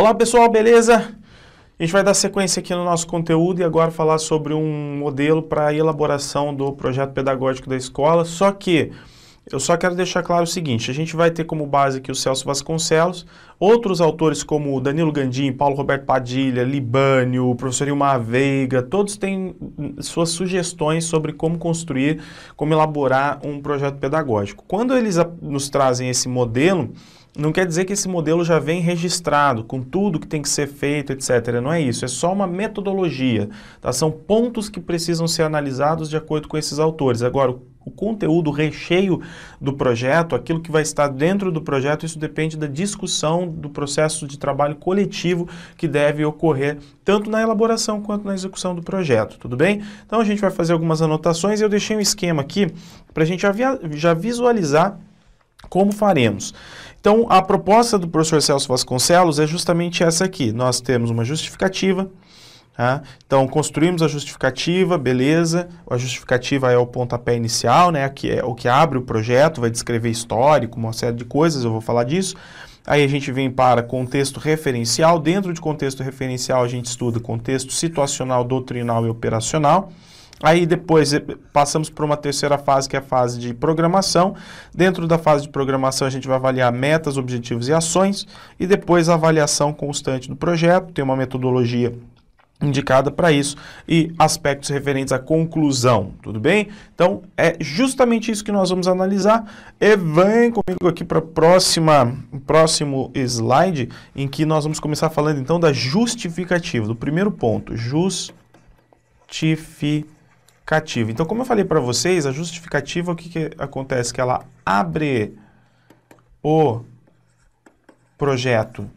Olá pessoal, beleza? A gente vai dar sequência aqui no nosso conteúdo e agora falar sobre um modelo para a elaboração do projeto pedagógico da escola, só que eu só quero deixar claro o seguinte, a gente vai ter como base aqui o Celso Vasconcelos, outros autores como Danilo Gandim, Paulo Roberto Padilha, Libânio, o professor Ilmar Veiga, todos têm suas sugestões sobre como construir, como elaborar um projeto pedagógico. Quando eles nos trazem esse modelo, não quer dizer que esse modelo já vem registrado, com tudo que tem que ser feito, etc. Não é isso, é só uma metodologia, tá? São pontos que precisam ser analisados de acordo com esses autores. Agora, o conteúdo, o recheio do projeto, aquilo que vai estar dentro do projeto, isso depende da discussão, do processo de trabalho coletivo que deve ocorrer tanto na elaboração quanto na execução do projeto, tudo bem? Então a gente vai fazer algumas anotações e eu deixei um esquema aqui para a gente já visualizar como faremos. Então, a proposta do professor Celso Vasconcelos é justamente essa aqui. Nós temos uma justificativa, tá? Então, construímos a justificativa, beleza. A justificativa é o pontapé inicial, né? Que é o que abre o projeto, vai descrever histórico, uma série de coisas, eu vou falar disso. Aí a gente vem para contexto referencial. Dentro de contexto referencial, a gente estuda contexto situacional, doutrinal e operacional. Aí depois passamos para uma terceira fase, que é a fase de programação. Dentro da fase de programação a gente vai avaliar metas, objetivos e ações. E depois a avaliação constante do projeto, tem uma metodologia indicada para isso. E aspectos referentes à conclusão, tudo bem? Então é justamente isso que nós vamos analisar. E vem comigo aqui para o próximo slide, em que nós vamos começar falando então da justificativa, do primeiro ponto, justificativa. Então, como eu falei para vocês, a justificativa, o que acontece? Que ela abre o projeto.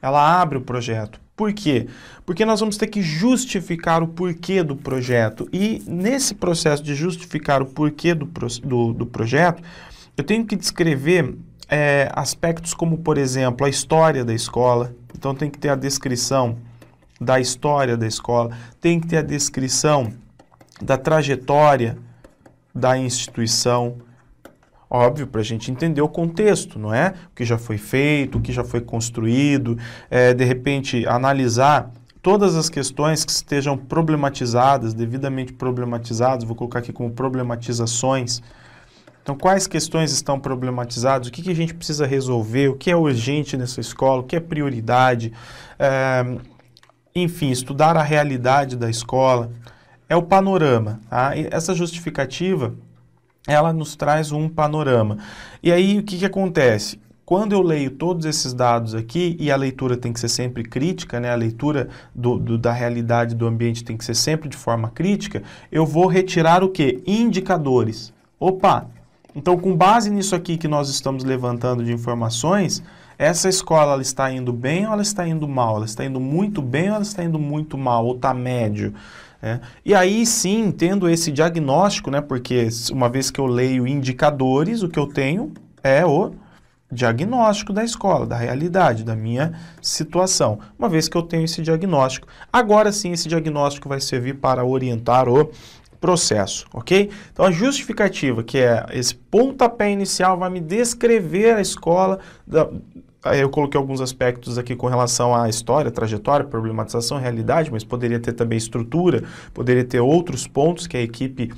Ela abre o projeto. Por quê? Porque nós vamos ter que justificar o porquê do projeto. E nesse processo de justificar o porquê do projeto, eu tenho que descrever aspectos como, por exemplo, a história da escola. Então, tem que ter a descrição da história da escola. Tem que ter a descrição da trajetória da instituição, óbvio, para a gente entender o contexto, não é? O que já foi feito, o que já foi construído, de repente analisar todas as questões que estejam problematizadas, devidamente problematizadas, vou colocar aqui como problematizações. Então, quais questões estão problematizadas, o que a gente precisa resolver, o que é urgente nessa escola, o que é prioridade, enfim, estudar a realidade da escola. É o panorama, tá? E essa justificativa, ela nos traz um panorama. E aí, o que acontece? Quando eu leio todos esses dados aqui, e a leitura tem que ser sempre crítica, né? A leitura da realidade do ambiente tem que ser sempre de forma crítica, eu vou retirar o quê? Indicadores. Opa! Então, com base nisso aqui que nós estamos levantando de informações, essa escola ela está indo bem ou ela está indo mal? Ela está indo muito bem ou ela está indo muito mal? Ou está médio? E aí sim, tendo esse diagnóstico, né, porque uma vez que eu leio indicadores, o que eu tenho é o diagnóstico da escola, da realidade, da minha situação. Uma vez que eu tenho esse diagnóstico, agora sim esse diagnóstico vai servir para orientar o processo, ok? Então a justificativa, que é esse pontapé inicial, vai me descrever a escola. Eu coloquei alguns aspectos aqui com relação à história, trajetória, problematização, realidade, mas poderia ter também estrutura, poderia ter outros pontos que a equipe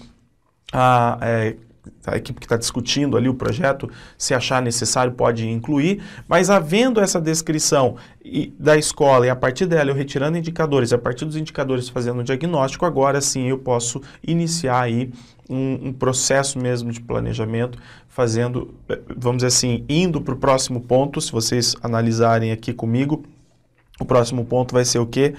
que está discutindo ali o projeto, se achar necessário, pode incluir, mas havendo essa descrição da escola e a partir dela eu retirando indicadores, a partir dos indicadores fazendo um diagnóstico, agora sim eu posso iniciar aí um processo mesmo de planejamento, fazendo, vamos dizer assim, indo para o próximo ponto. Se vocês analisarem aqui comigo, o próximo ponto vai ser o quê?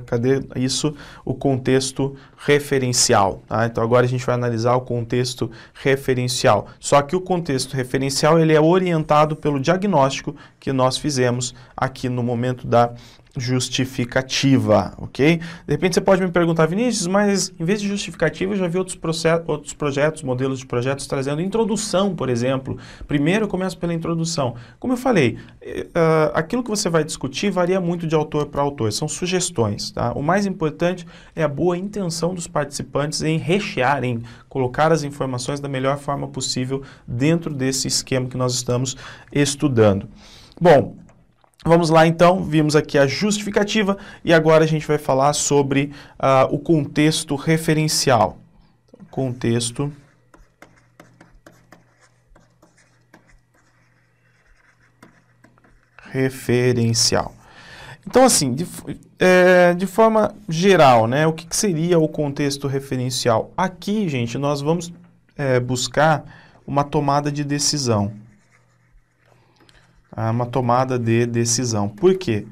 Cadê isso? O contexto referencial. Tá? Então agora a gente vai analisar o contexto referencial. Só que o contexto referencial ele é orientado pelo diagnóstico que nós fizemos aqui no momento da justificativa, ok? De repente você pode me perguntar, Vinícius, mas em vez de justificativa eu já vi outros projetos, modelos de projetos trazendo introdução, por exemplo. Primeiro eu começo pela introdução. Como eu falei, aquilo que você vai discutir varia muito de autor para autor, são sugestões, tá? O mais importante é a boa intenção dos participantes em rechear, em colocar as informações da melhor forma possível dentro desse esquema que nós estamos estudando. Bom, Vamos lá então, vimos aqui a justificativa e agora a gente vai falar sobre o contexto referencial. Contexto referencial. Então, assim, de forma geral, né, o que seria o contexto referencial? Aqui, gente, nós vamos buscar uma tomada de decisão. Uma tomada de decisão. Por quê?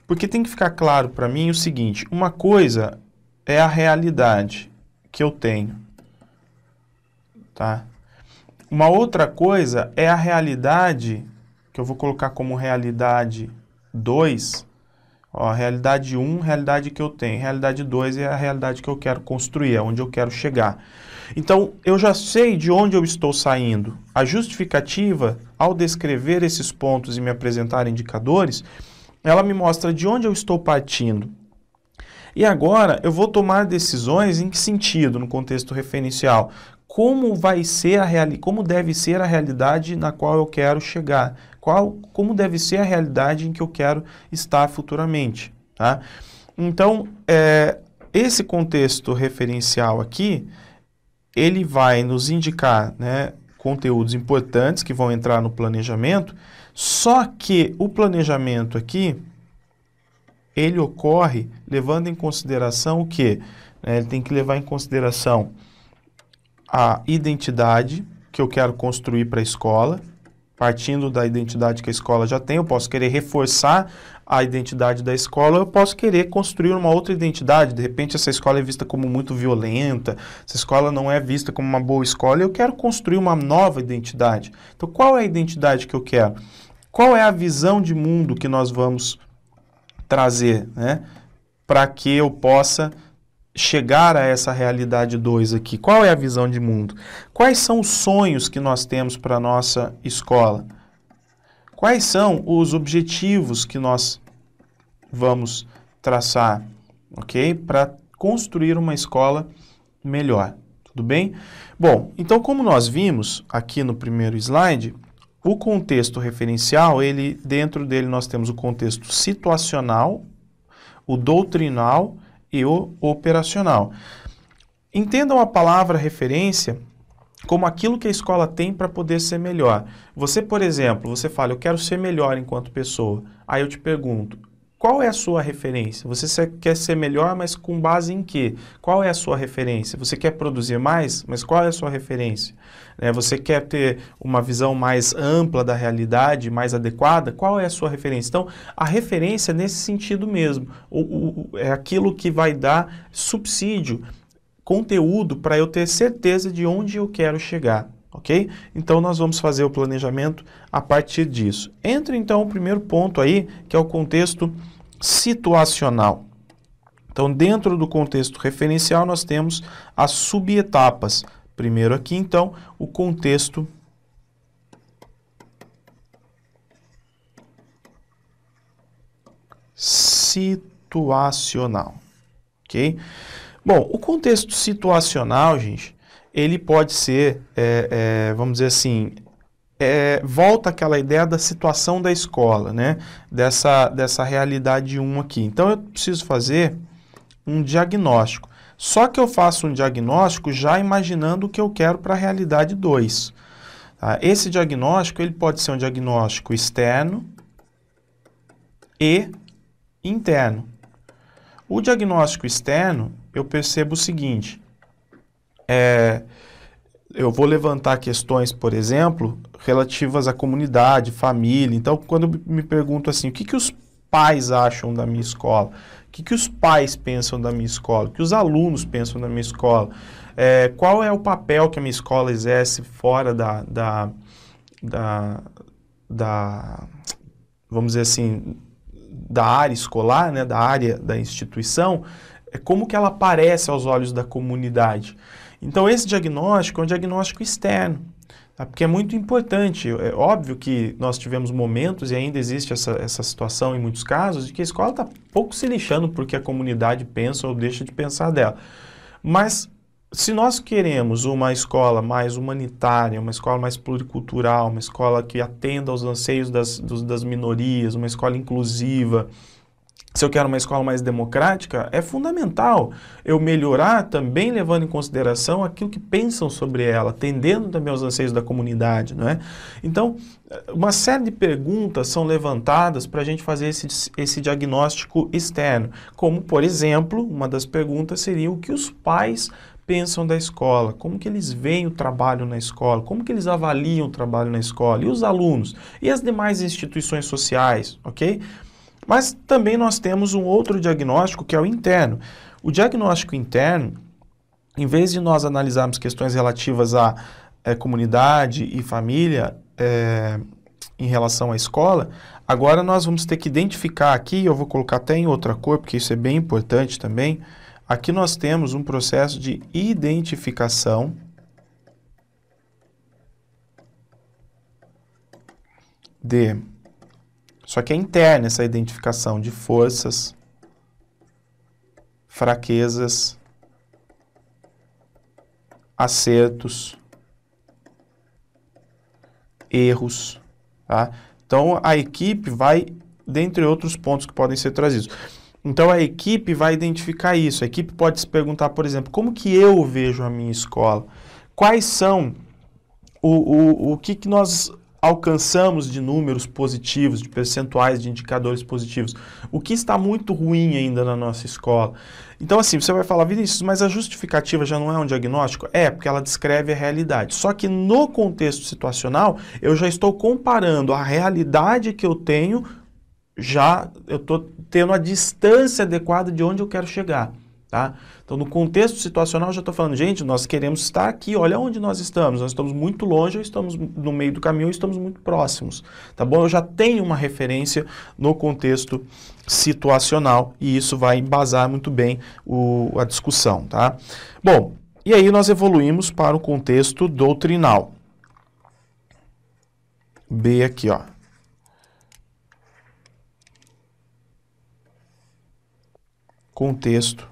Porque tem que ficar claro para mim o seguinte, uma coisa é a realidade que eu tenho, tá? Uma outra coisa é a realidade, que eu vou colocar como realidade 2, ó, realidade 1, realidade que eu tenho, realidade 2 é a realidade que eu quero construir, é onde eu quero chegar. Então, eu já sei de onde eu estou saindo. A justificativa, ao descrever esses pontos e me apresentar indicadores, ela me mostra de onde eu estou partindo. E agora, eu vou tomar decisões em que sentido, no contexto referencial? Como vai ser como deve ser a realidade na qual eu quero chegar? Como deve ser a realidade em que eu quero estar futuramente? Tá? Então, esse contexto referencial aqui, ele vai nos indicar, né, conteúdos importantes que vão entrar no planejamento, só que o planejamento aqui, ele ocorre levando em consideração o quê? Ele tem que levar em consideração a identidade que eu quero construir para a escola, partindo da identidade que a escola já tem, eu posso querer reforçar a identidade da escola, eu posso querer construir uma outra identidade, de repente essa escola é vista como muito violenta, essa escola não é vista como uma boa escola, eu quero construir uma nova identidade. Então, qual é a identidade que eu quero? Qual é a visão de mundo que nós vamos trazer, né, para que eu possa chegar a essa realidade 2 aqui? Qual é a visão de mundo? Quais são os sonhos que nós temos para a nossa escola? Quais são os objetivos que nós vamos traçar, ok? Para construir uma escola melhor, tudo bem? Bom, então como nós vimos aqui no primeiro slide, o contexto referencial, dentro dele nós temos o contexto situacional, o doutrinal e o operacional. Entendam a palavra referência como aquilo que a escola tem para poder ser melhor. Você, por exemplo, você fala, eu quero ser melhor enquanto pessoa. Aí eu te pergunto, qual é a sua referência? Você quer ser melhor, mas com base em quê? Qual é a sua referência? Você quer produzir mais, mas qual é a sua referência? Você quer ter uma visão mais ampla da realidade, mais adequada? Qual é a sua referência? Então, a referência é nesse sentido mesmo. É aquilo que vai dar subsídio, conteúdo para eu ter certeza de onde eu quero chegar, ok? Então, nós vamos fazer o planejamento a partir disso. Entra, então, o primeiro ponto aí, que é o contexto situacional. Então, dentro do contexto referencial, nós temos as subetapas. Primeiro aqui, então, o contexto situacional, ok? Bom, o contexto situacional, gente, ele pode ser, vamos dizer assim, volta àquela ideia da situação da escola, né? Dessa realidade 1 aqui. Então, eu preciso fazer um diagnóstico. Só que eu faço um diagnóstico já imaginando o que eu quero para a realidade 2. Tá? Esse diagnóstico, ele pode ser um diagnóstico externo e interno. O diagnóstico externo, eu percebo o seguinte, eu vou levantar questões, por exemplo, relativas à comunidade, família. Então, quando eu me pergunto assim, o que os pais acham da minha escola? O que os pais pensam da minha escola? O que os alunos pensam da minha escola? Qual é o papel que a minha escola exerce fora vamos dizer assim, da área escolar, né, da área da instituição? Como que ela aparece aos olhos da comunidade? Então, esse diagnóstico é um diagnóstico externo, tá? Porque é muito importante. É óbvio que nós tivemos momentos, e ainda existe essa situação em muitos casos, de que a escola está pouco se lixando porque a comunidade pensa ou deixa de pensar dela. Mas se nós queremos uma escola mais humanitária, uma escola mais pluricultural, uma escola que atenda aos anseios das minorias, uma escola inclusiva, se eu quero uma escola mais democrática, é fundamental eu melhorar também levando em consideração aquilo que pensam sobre ela, atendendo também aos anseios da comunidade, não é? Então, uma série de perguntas são levantadas para a gente fazer esse diagnóstico externo, como, por exemplo, uma das perguntas seria o que os pais pensam da escola, como que eles veem o trabalho na escola, como que eles avaliam o trabalho na escola, e os alunos, e as demais instituições sociais, ok? Mas também nós temos um outro diagnóstico que é o interno. O diagnóstico interno, em vez de nós analisarmos questões relativas à comunidade e família em relação à escola, agora nós vamos ter que identificar aqui, eu vou colocar até em outra cor, porque isso é bem importante também. Aqui nós temos um processo de identificação só que é interna essa identificação de forças, fraquezas, acertos, erros, tá? Então a equipe vai, dentre outros pontos que podem ser trazidos. Então a equipe vai identificar isso. A equipe pode se perguntar, por exemplo, como que eu vejo a minha escola? Quais são o que nós alcançamos de números positivos, de percentuais, de indicadores positivos? O que está muito ruim ainda na nossa escola? Então, assim, você vai falar, Vinícius, mas a justificativa já não é um diagnóstico? É, porque ela descreve a realidade. Só que no contexto situacional, eu já estou comparando a realidade que eu tenho, eu estou tendo a distância adequada de onde eu quero chegar. Tá? Então, no contexto situacional, eu já estou falando, gente, nós queremos estar aqui, olha onde nós estamos muito longe, ou estamos no meio do caminho, ou estamos muito próximos, tá bom? Eu já tenho uma referência no contexto situacional, e isso vai embasar muito bem a discussão, tá? Bom, e aí nós evoluímos para o contexto doutrinal. B aqui, ó. Contexto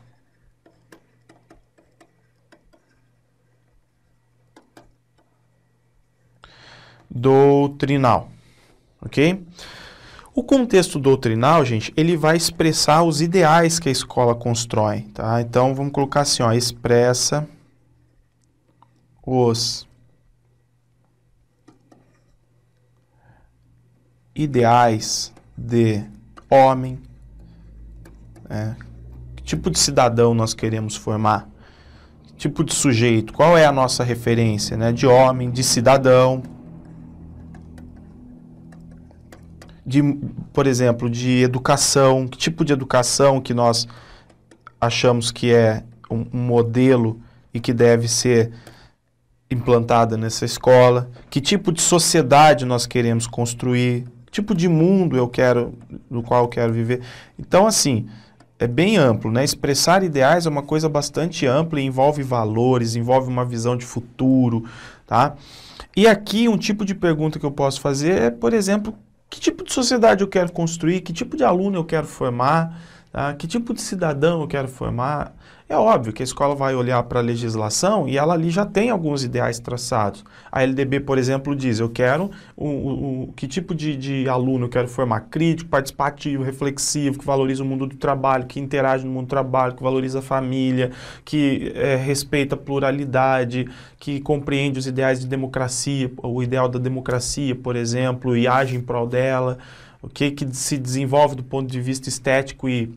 doutrinal, ok? O contexto doutrinal, gente, ele vai expressar os ideais que a escola constrói, tá? Então, vamos colocar assim, ó, expressa os ideais de homem, que tipo de cidadão nós queremos formar, que tipo de sujeito, qual é a nossa referência, né? De homem, de cidadão, por exemplo, de educação, que tipo de educação que nós achamos que é um modelo e que deve ser implantada nessa escola, que tipo de sociedade nós queremos construir, que tipo de mundo no qual eu quero viver. Então, assim, é bem amplo, né? Expressar ideais é uma coisa bastante ampla e envolve valores, envolve uma visão de futuro, tá? E aqui um tipo de pergunta que eu posso fazer é, por exemplo, que tipo de sociedade eu quero construir, que tipo de aluno eu quero formar, tá? Que tipo de cidadão eu quero formar. É óbvio que a escola vai olhar para a legislação e ela ali já tem alguns ideais traçados. A LDB, por exemplo, diz, eu quero que tipo de aluno eu quero formar? Crítico, participativo, reflexivo, que valoriza o mundo do trabalho, que interage no mundo do trabalho, que valoriza a família, que respeita a pluralidade, que compreende os ideais de democracia, o ideal da democracia, por exemplo, e age em prol dela, okay? Que se desenvolve do ponto de vista estético e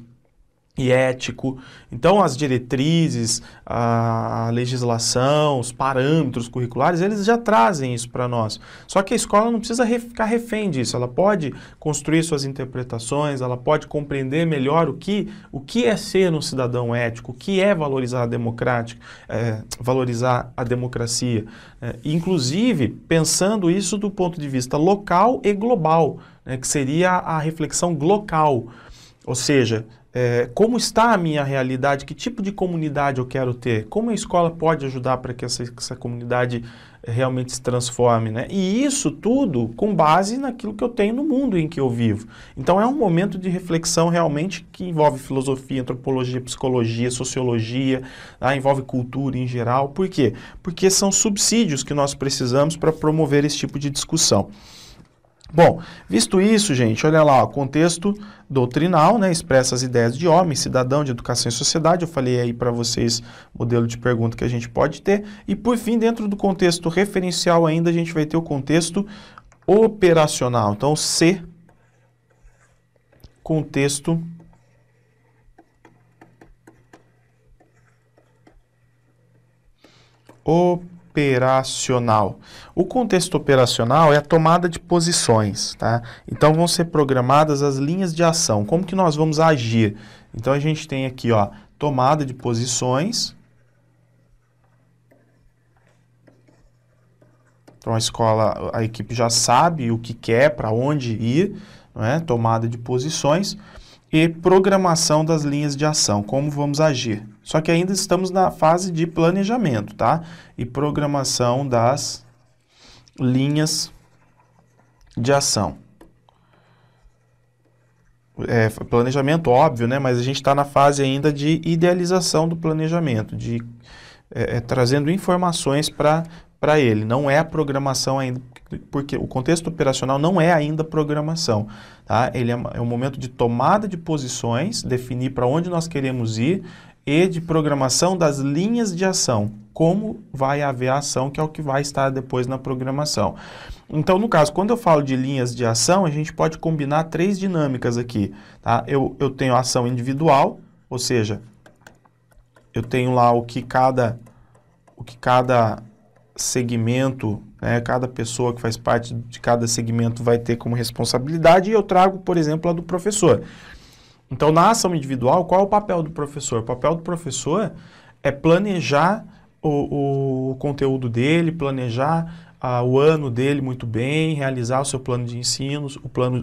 ético. Então, as diretrizes, a legislação, os parâmetros curriculares, eles já trazem isso para nós. Só que a escola não precisa ficar refém disso. Ela pode construir suas interpretações, ela pode compreender melhor o que é ser um cidadão ético, o que é valorizar valorizar a democracia. Inclusive, pensando isso do ponto de vista local e global, né, que seria a reflexão glocal. Ou seja, como está a minha realidade, que tipo de comunidade eu quero ter, como a escola pode ajudar para que essa comunidade realmente se transforme, né? E isso tudo com base naquilo que eu tenho no mundo em que eu vivo. Então é um momento de reflexão realmente que envolve filosofia, antropologia, psicologia, sociologia, tá? Envolve cultura em geral. Por quê? Porque são subsídios que nós precisamos para promover esse tipo de discussão. Bom, visto isso, gente, olha lá, o contexto doutrinal, né, expressa as ideias de homem, cidadão, de educação e sociedade. Eu falei aí para vocês o modelo de pergunta que a gente pode ter. E, por fim, dentro do contexto referencial ainda, a gente vai ter o contexto operacional. Então, C, contexto operacional. O contexto operacional é a tomada de posições, tá? Então vão ser programadas as linhas de ação. Como que nós vamos agir? Então a gente tem aqui, ó, tomada de posições. Então a escola, a equipe já sabe o que quer, para onde ir, não é? Tomada de posições e programação das linhas de ação, como vamos agir. Só que ainda estamos na fase de planejamento, tá? E programação das linhas de ação. Planejamento, óbvio, né? Mas a gente está na fase ainda de idealização do planejamento, de trazendo informações para ele. Não é a programação ainda, porque o contexto operacional não é ainda programação, tá? Ele é um momento de tomada de posições, definir para onde nós queremos ir e de programação das linhas de ação, como vai haver a ação, que é o que vai estar depois na programação. Então, no caso, quando eu falo de linhas de ação, a gente pode combinar 3 dinâmicas aqui, tá? Eu tenho a ação individual, ou seja, eu tenho lá o que cada segmento, né, cada pessoa que faz parte de cada segmento vai ter como responsabilidade, e eu trago, por exemplo, a do professor. Então, na ação individual, qual é o papel do professor? O papel do professor é planejar o conteúdo dele, planejar o ano dele muito bem, realizar o seu plano de ensino,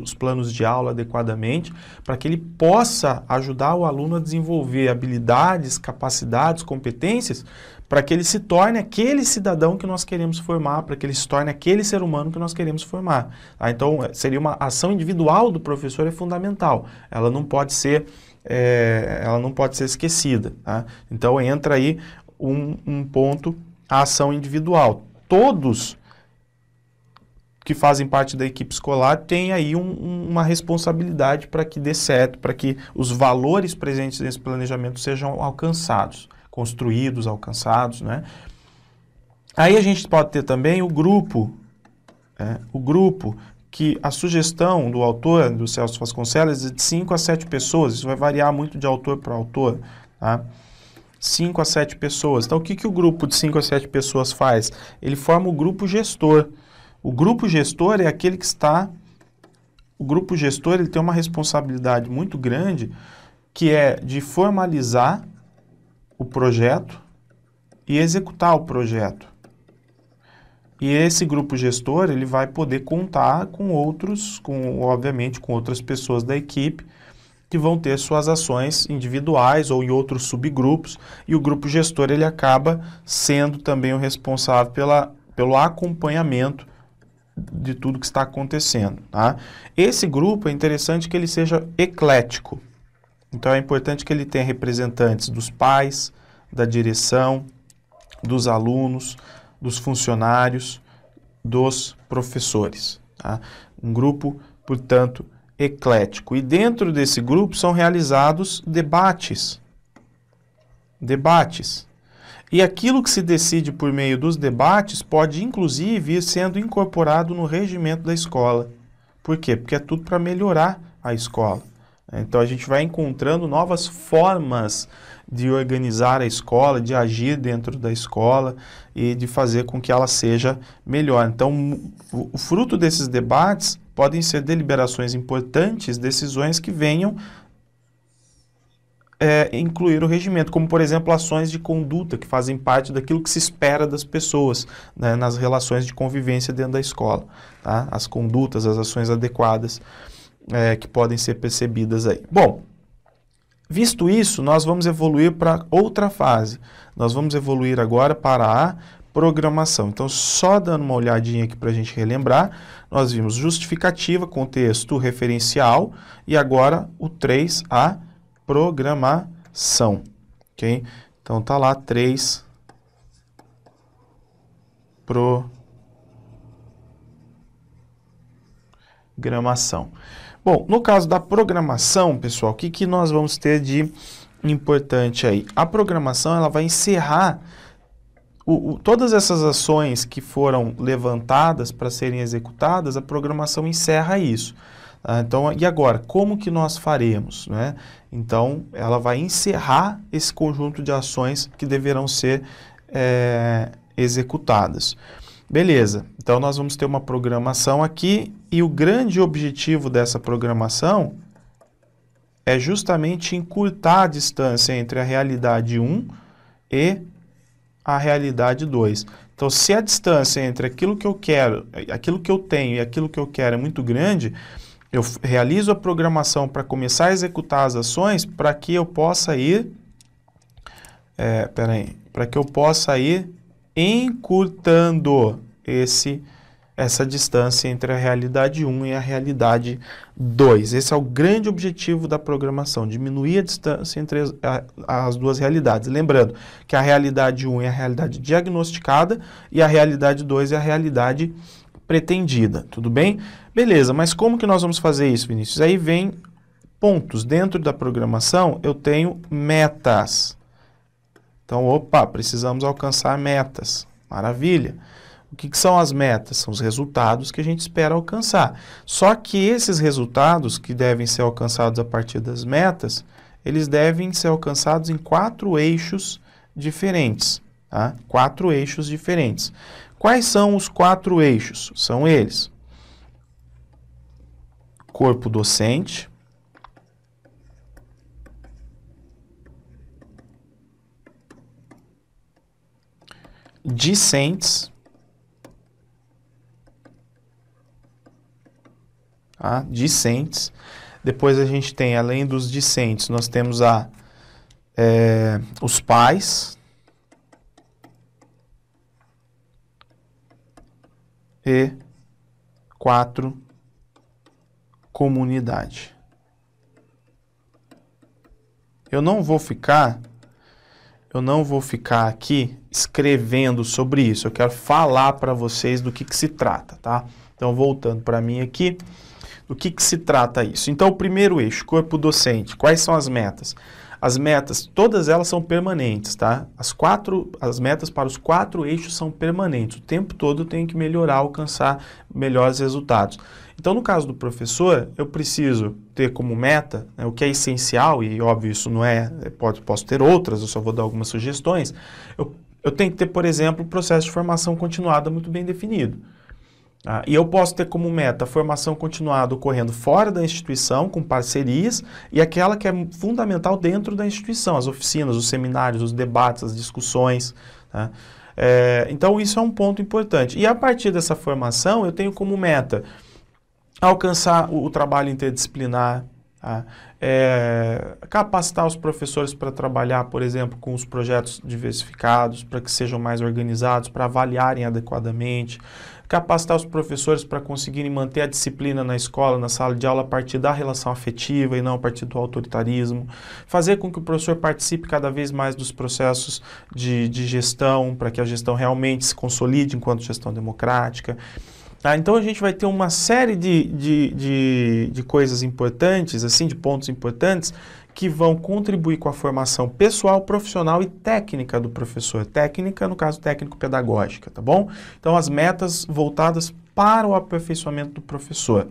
os planos de aula adequadamente, para que ele possa ajudar o aluno a desenvolver habilidades, capacidades, competências, para que ele se torne aquele cidadão que nós queremos formar, para que ele se torne aquele ser humano que nós queremos formar. Tá? Então, seria uma ação individual do professor é fundamental. Ela não pode ser esquecida. Tá? Então, entra aí um ponto, a ação individual. Todos que fazem parte da equipe escolar têm aí uma responsabilidade para que dê certo, para que os valores presentes nesse planejamento sejam alcançados. Construídos, alcançados, né? Aí a gente pode ter também o grupo que a sugestão do autor, do Celso Vasconcelos, é de 5 a 7 pessoas, isso vai variar muito de autor para autor, tá? 5 a 7 pessoas. Então, o que o grupo de 5 a 7 pessoas faz? Ele forma o grupo gestor. O grupo gestor é aquele que está... O grupo gestor, ele tem uma responsabilidade muito grande, que é de formalizar o projeto e executar o projeto. E esse grupo gestor, ele vai poder contar com obviamente, com outras pessoas da equipe que vão ter suas ações individuais ou em outros subgrupos, e o grupo gestor, ele acaba sendo também o responsável pelo acompanhamento de tudo que está acontecendo, tá? Esse grupo é interessante que ele seja eclético. Então, é importante que ele tenha representantes dos pais, da direção, dos alunos, dos funcionários, dos professores. Tá? Um grupo, portanto, eclético. E dentro desse grupo são realizados debates. E aquilo que se decide por meio dos debates pode, inclusive, ir sendo incorporado no regimento da escola. Por quê? Porque é tudo para melhorar a escola. Então, a gente vai encontrando novas formas de organizar a escola, de agir dentro da escola e de fazer com que ela seja melhor. Então, o fruto desses debates podem ser deliberações importantes, decisões que venham incluir o regimento, como, por exemplo, ações de conduta que fazem parte daquilo que se espera das pessoas, né, nas relações de convivência dentro da escola. Tá? As condutas, as ações adequadas que podem ser percebidas aí. Bom, visto isso, nós vamos evoluir para outra fase. Nós vamos evoluir agora para a programação. Então, só dando uma olhadinha aqui para a gente relembrar, nós vimos justificativa, contexto, referencial, e agora o 3, a programação, ok? Então, tá lá 3, programação. Bom, no caso da programação, pessoal, o que nós vamos ter de importante aí? A programação, ela vai encerrar todas essas ações que foram levantadas para serem executadas, a programação encerra isso. Então, e agora, como que nós faremos, né? Então, ela vai encerrar esse conjunto de ações que deverão ser executadas. Beleza, então nós vamos ter uma programação aqui e o grande objetivo dessa programação é justamente encurtar a distância entre a realidade 1 e a realidade 2. Então, se a distância entre aquilo que eu quero, aquilo que eu tenho e aquilo que eu quero é muito grande, eu realizo a programação para começar a executar as ações para que eu possa ir, para que eu possa ir encurtando essa distância entre a realidade 1 e a realidade 2. Esse é o grande objetivo da programação, diminuir a distância entre as duas realidades. Lembrando que a realidade 1 é a realidade diagnosticada e a realidade 2 é a realidade pretendida, tudo bem? Beleza, mas como que nós vamos fazer isso, Vinícius? Aí vem pontos. Dentro da programação eu tenho metas. Então, opa, precisamos alcançar metas. Maravilha. O que são as metas? São os resultados que a gente espera alcançar. Só que esses resultados que devem ser alcançados a partir das metas, eles devem ser alcançados em 4 eixos diferentes. Tá? 4 eixos diferentes. Quais são os 4 eixos? São eles: corpo docente, discentes, tá? Discentes. Depois a gente tem, além dos discentes, nós temos os pais e 4, comunidade. Eu não vou ficar aqui escrevendo sobre isso. Eu quero falar para vocês do que se trata, tá? Então, voltando para mim aqui, do que se trata isso? Então, o primeiro eixo, corpo docente. Quais são as metas? As metas, todas elas são permanentes, tá? As metas para os 4 eixos são permanentes. O tempo todo eu tenho que melhorar, alcançar melhores resultados. Então, no caso do professor, eu preciso ter como meta, né, o que é essencial, e óbvio isso não posso ter outras, eu só vou dar algumas sugestões. Eu tenho que ter, por exemplo, o processo de formação continuada muito bem definido. Tá? E eu posso ter como meta a formação continuada ocorrendo fora da instituição, com parcerias, e aquela que é fundamental dentro da instituição, as oficinas, os seminários, os debates, as discussões. Tá? Então, isso é um ponto importante. E a partir dessa formação, eu tenho como meta alcançar o trabalho interdisciplinar, tá? Capacitar os professores para trabalhar, por exemplo, com os projetos diversificados, para que sejam mais organizados, para avaliarem adequadamente, capacitar os professores para conseguirem manter a disciplina na escola, na sala de aula, a partir da relação afetiva e não a partir do autoritarismo, fazer com que o professor participe cada vez mais dos processos de gestão, para que a gestão realmente se consolide enquanto gestão democrática. Tá? Então, a gente vai ter uma série de coisas importantes, assim, de pontos importantes, que vão contribuir com a formação pessoal, profissional e técnica do professor. Técnica, no caso, técnico-pedagógica, tá bom? Então, as metas voltadas para o aperfeiçoamento do professor.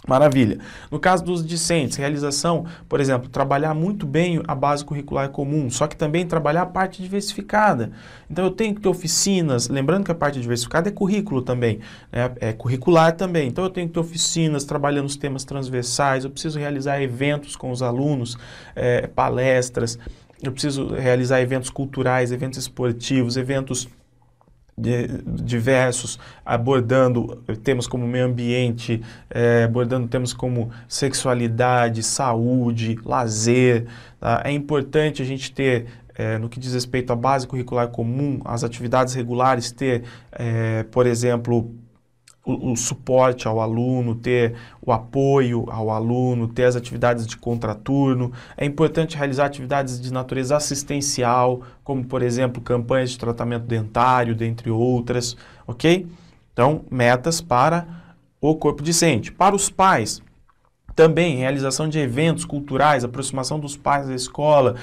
Maravilha. No caso dos discentes, realização, por exemplo, trabalhar muito bem a base curricular comum, só que também trabalhar a parte diversificada. Então, eu tenho que ter oficinas, lembrando que a parte diversificada é currículo também, né? É curricular também. Então, eu tenho que ter oficinas trabalhando os temas transversais, eu preciso realizar eventos com os alunos, palestras, eu preciso realizar eventos culturais, eventos esportivos, eventos diversos, abordando temas como meio ambiente, abordando temas como sexualidade, saúde, lazer. Tá? É importante a gente ter no que diz respeito à base curricular comum, as atividades regulares, ter, por exemplo, o suporte ao aluno, ter o apoio ao aluno, ter as atividades de contraturno. É importante realizar atividades de natureza assistencial, como, por exemplo, campanhas de tratamento dentário, dentre outras, ok? Então, metas para o corpo docente. Para os pais, também realização de eventos culturais, aproximação dos pais da escola,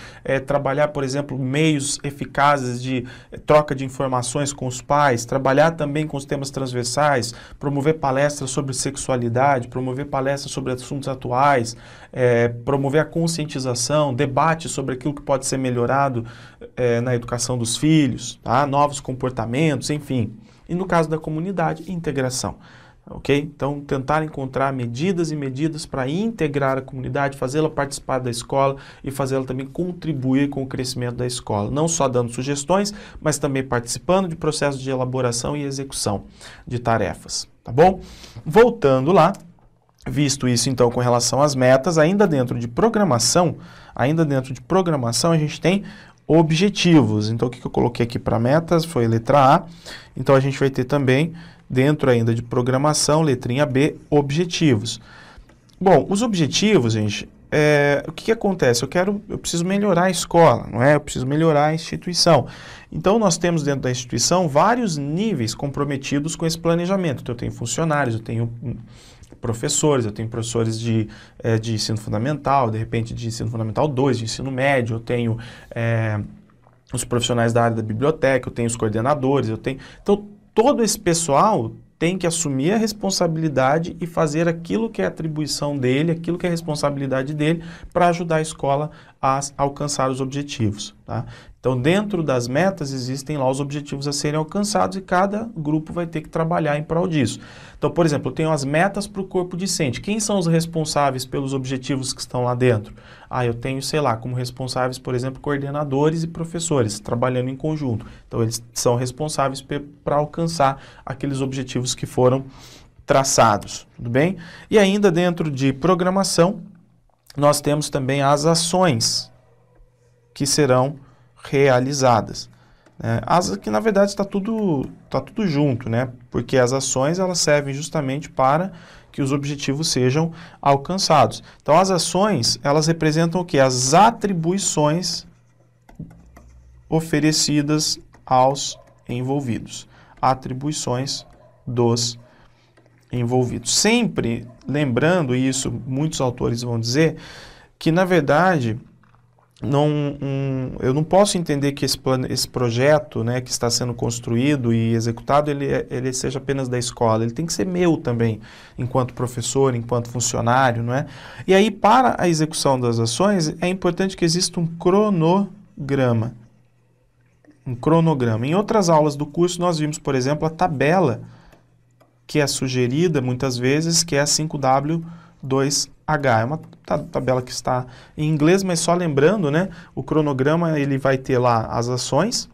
trabalhar, por exemplo, meios eficazes de troca de informações com os pais, trabalhar também com os temas transversais, promover palestras sobre sexualidade, promover palestras sobre assuntos atuais, promover a conscientização, debate sobre aquilo que pode ser melhorado na educação dos filhos, tá? Novos comportamentos, enfim. E no caso da comunidade, integração. Ok? Então, tentar encontrar medidas e medidas para integrar a comunidade, fazê-la participar da escola e fazê-la também contribuir com o crescimento da escola. Não só dando sugestões, mas também participando de processos de elaboração e execução de tarefas. Tá bom? Voltando lá, visto isso então com relação às metas, ainda dentro de programação, a gente tem objetivos. Então, o que eu coloquei aqui para metas foi letra A. Então, a gente vai ter também, dentro ainda de programação, letrinha B, objetivos. Bom, os objetivos, gente, o que acontece? Eu preciso melhorar a escola, não é? Eu preciso melhorar a instituição. Então, nós temos dentro da instituição vários níveis comprometidos com esse planejamento. Então, eu tenho funcionários, eu tenho professores, eu tenho professores de ensino fundamental, de repente de ensino fundamental 2, de ensino médio, eu tenho os profissionais da área da biblioteca, eu tenho os coordenadores, Então, todo esse pessoal tem que assumir a responsabilidade e fazer aquilo que é atribuição dele, aquilo que é responsabilidade dele, para ajudar a escola a alcançar os objetivos, tá? Então, dentro das metas, existem lá os objetivos a serem alcançados e cada grupo vai ter que trabalhar em prol disso. Então, por exemplo, eu tenho as metas para o corpo docente. Quem são os responsáveis pelos objetivos que estão lá dentro? Eu tenho, sei lá, como responsáveis, por exemplo, coordenadores e professores, trabalhando em conjunto. Então, eles são responsáveis para alcançar aqueles objetivos que foram traçados, tudo bem? E ainda dentro de programação, nós temos também as ações que serão realizadas. Que na verdade está tudo junto, né? Porque as ações elas servem justamente para que os objetivos sejam alcançados. Então as ações elas representam o quê? As atribuições oferecidas aos envolvidos. Atribuições dos envolvidos. Sempre lembrando isso, muitos autores vão dizer que na verdade eu não posso entender que esse projeto, né, que está sendo construído e executado, ele seja apenas da escola. Ele tem que ser meu também, enquanto professor, enquanto funcionário, não é? E aí, para a execução das ações, é importante que exista um cronograma. Um cronograma. Em outras aulas do curso, nós vimos, por exemplo, a tabela que é sugerida, muitas vezes, que é a 5W2H. É uma tabela que está em inglês, mas só lembrando, né? O cronograma ele vai ter lá as ações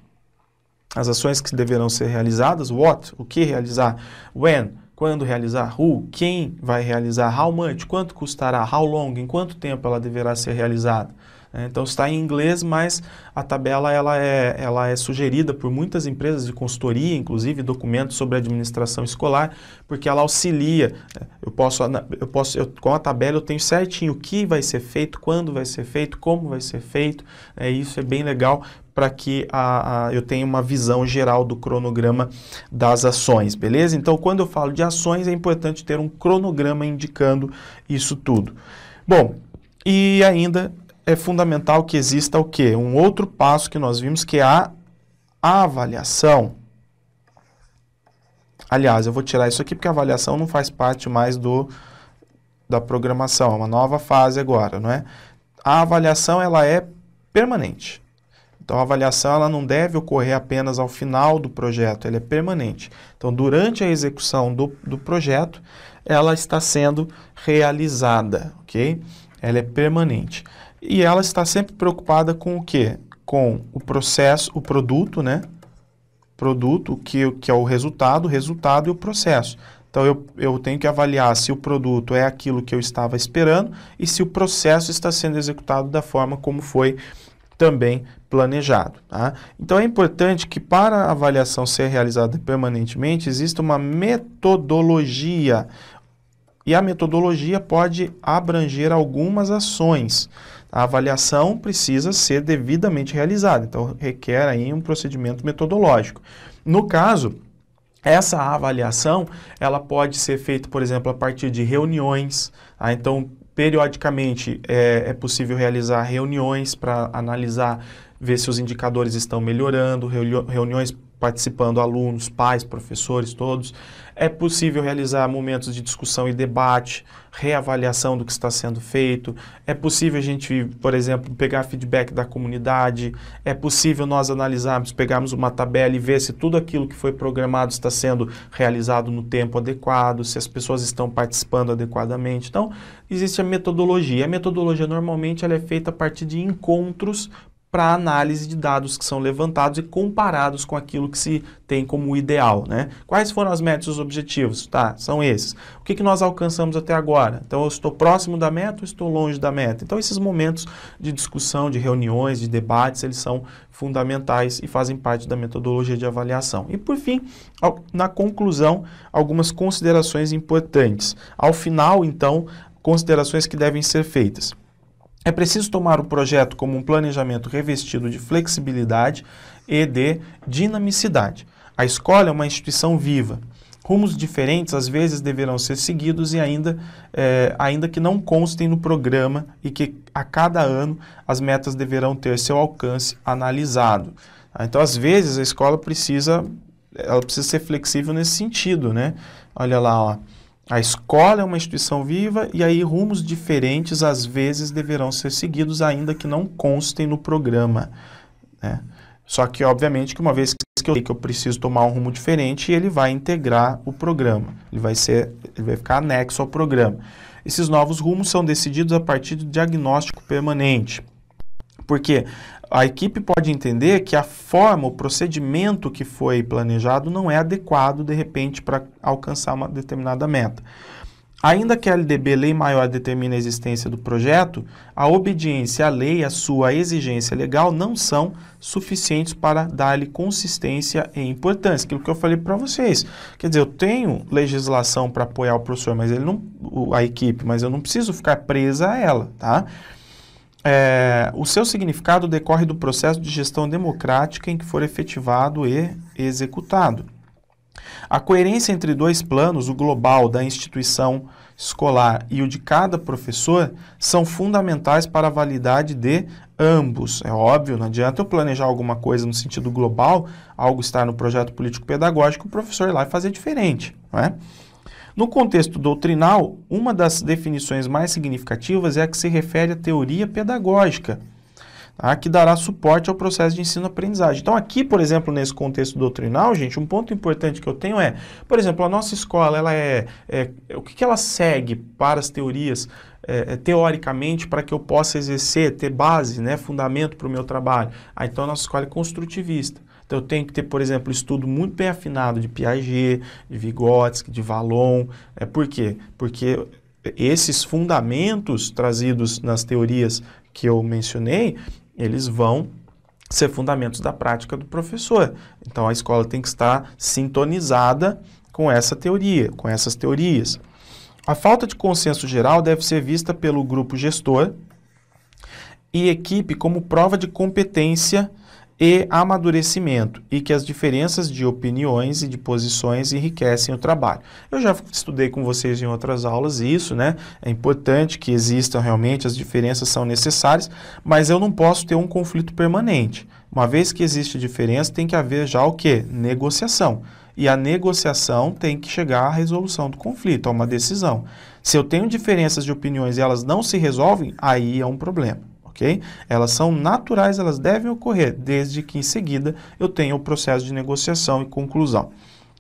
que deverão ser realizadas, what, o que realizar, when, quando realizar, who, quem vai realizar, how much, quanto custará, how long, em quanto tempo ela deverá ser realizada. Então está em inglês, mas a tabela ela é sugerida por muitas empresas de consultoria, inclusive documentos sobre administração escolar, porque ela auxilia. Com a tabela eu tenho certinho o que vai ser feito, quando vai ser feito, como vai ser feito. Isso é bem legal para que eu tenha uma visão geral do cronograma das ações, beleza? Então, quando eu falo de ações, é importante ter um cronograma indicando isso tudo. Bom, e ainda é fundamental que exista o quê? Um outro passo que nós vimos, que é a avaliação. Aliás, eu vou tirar isso aqui porque a avaliação não faz parte mais da programação, é uma nova fase agora, não é? A avaliação, ela é permanente. Então, a avaliação ela não deve ocorrer apenas ao final do projeto, ela é permanente. Então, durante a execução do projeto, ela está sendo realizada, ok? Ela é permanente. E ela está sempre preocupada com o quê? Com o processo, o produto, né? Produto, que é o resultado e o processo. Então, eu tenho que avaliar se o produto é aquilo que eu estava esperando e se o processo está sendo executado da forma como foi também planejado. Tá? Então é importante que para a avaliação ser realizada permanentemente exista uma metodologia, e a metodologia pode abranger algumas ações. A avaliação precisa ser devidamente realizada, então requer aí um procedimento metodológico. No caso, essa avaliação, ela pode ser feita, por exemplo, a partir de reuniões, tá? Então, periodicamente é possível realizar reuniões para analisar, ver se os indicadores estão melhorando, reuniões participando alunos, pais, professores, todos. É possível realizar momentos de discussão e debate, reavaliação do que está sendo feito. É possível a gente, por exemplo, pegar feedback da comunidade. É possível nós analisarmos, pegarmos uma tabela e ver se tudo aquilo que foi programado está sendo realizado no tempo adequado, se as pessoas estão participando adequadamente. Então, existe a metodologia. A metodologia, normalmente, ela é feita a partir de encontros para análise de dados que são levantados e comparados com aquilo que se tem como ideal, né? Quais foram as metas e os objetivos? Tá, são esses. O que nós alcançamos até agora? Então, eu estou próximo da meta ou estou longe da meta? Então, esses momentos de discussão, de reuniões, de debates, eles são fundamentais e fazem parte da metodologia de avaliação. E, por fim, na conclusão, algumas considerações importantes. Ao final, então, considerações que devem ser feitas. É preciso tomar o projeto como um planejamento revestido de flexibilidade e de dinamicidade. A escola é uma instituição viva. Rumos diferentes às vezes deverão ser seguidos e ainda que não constem no programa e que a cada ano as metas deverão ter seu alcance analisado. Então, às vezes, a escola precisa ser flexível nesse sentido, né? Olha lá, ó. A escola é uma instituição viva e aí rumos diferentes às vezes deverão ser seguidos ainda que não constem no programa, né? Só que, obviamente, que uma vez que eu sei que eu preciso tomar um rumo diferente, ele vai integrar o programa, ele vai ficar anexo ao programa. Esses novos rumos são decididos a partir do diagnóstico permanente, porque a equipe pode entender que a forma, o procedimento que foi planejado não é adequado, de repente, para alcançar uma determinada meta. Ainda que a LDB, Lei Maior, determine a existência do projeto, a obediência à lei e a sua exigência legal não são suficientes para dar-lhe consistência e importância. Aquilo que eu falei para vocês. Quer dizer, eu tenho legislação para apoiar o professor, mas a equipe, mas eu não preciso ficar presa a ela, tá? O seu significado decorre do processo de gestão democrática em que for efetivado e executado. A coerência entre dois planos, o global da instituição escolar e o de cada professor, são fundamentais para a validade de ambos. É óbvio, não adianta eu planejar alguma coisa no sentido global, algo estar no projeto político-pedagógico, o professor ir lá e fazer diferente, não é? No contexto doutrinal, uma das definições mais significativas é a que se refere à teoria pedagógica, tá? Que dará suporte ao processo de ensino-aprendizagem. Então, aqui, por exemplo, nesse contexto doutrinal, gente, um ponto importante que eu tenho é, por exemplo, a nossa escola, ela o que ela segue para as teorias, teoricamente, para que eu possa exercer, ter base, né, fundamento para o meu trabalho? Então, a nossa escola é construtivista. Então, eu tenho que ter, por exemplo, estudo muito bem afinado de Piaget, de Vygotsky, de Vallon. Por quê? Porque esses fundamentos trazidos nas teorias que eu mencionei, eles vão ser fundamentos da prática do professor. Então, a escola tem que estar sintonizada com essa teoria, com essas teorias. A falta de consenso geral deve ser vista pelo grupo gestor e equipe como prova de competência e amadurecimento, e que as diferenças de opiniões e de posições enriquecem o trabalho. Eu já estudei com vocês em outras aulas isso, né? É importante que existam realmente, as diferenças são necessárias, mas eu não posso ter um conflito permanente. Uma vez que existe diferença, tem que haver já o quê? Negociação. E a negociação tem que chegar à resolução do conflito, a uma decisão. Se eu tenho diferenças de opiniões e elas não se resolvem, aí é um problema. Okay? Elas são naturais, elas devem ocorrer, desde que em seguida eu tenha o processo de negociação e conclusão.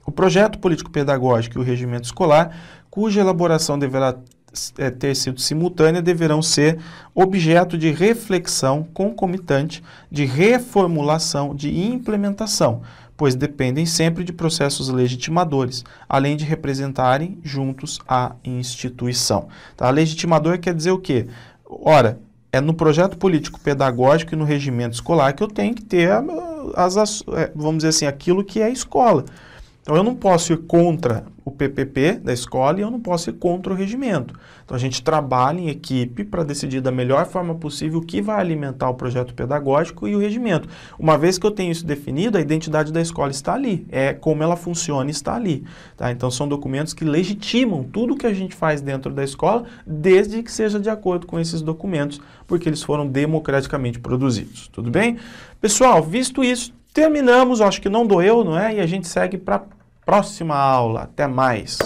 O projeto político-pedagógico e o regimento escolar, cuja elaboração deverá ter sido simultânea, deverão ser objeto de reflexão concomitante, de reformulação, de implementação, pois dependem sempre de processos legitimadores, além de representarem juntos a instituição. Tá? Legitimador quer dizer o quê? Ora, É no projeto político pedagógico e no regimento escolar que eu tenho que ter, vamos dizer assim, aquilo que é escola. Então, eu não posso ir contra o PPP da escola e eu não posso ir contra o regimento. Então, a gente trabalha em equipe para decidir da melhor forma possível o que vai alimentar o projeto pedagógico e o regimento. Uma vez que eu tenho isso definido, a identidade da escola está ali. É como ela funciona, está ali. Tá? Então, são documentos que legitimam tudo que a gente faz dentro da escola, desde que seja de acordo com esses documentos, porque eles foram democraticamente produzidos. Tudo bem? Pessoal, visto isso, terminamos. Acho que não doeu, não é? E a gente segue para a próxima aula. Até mais!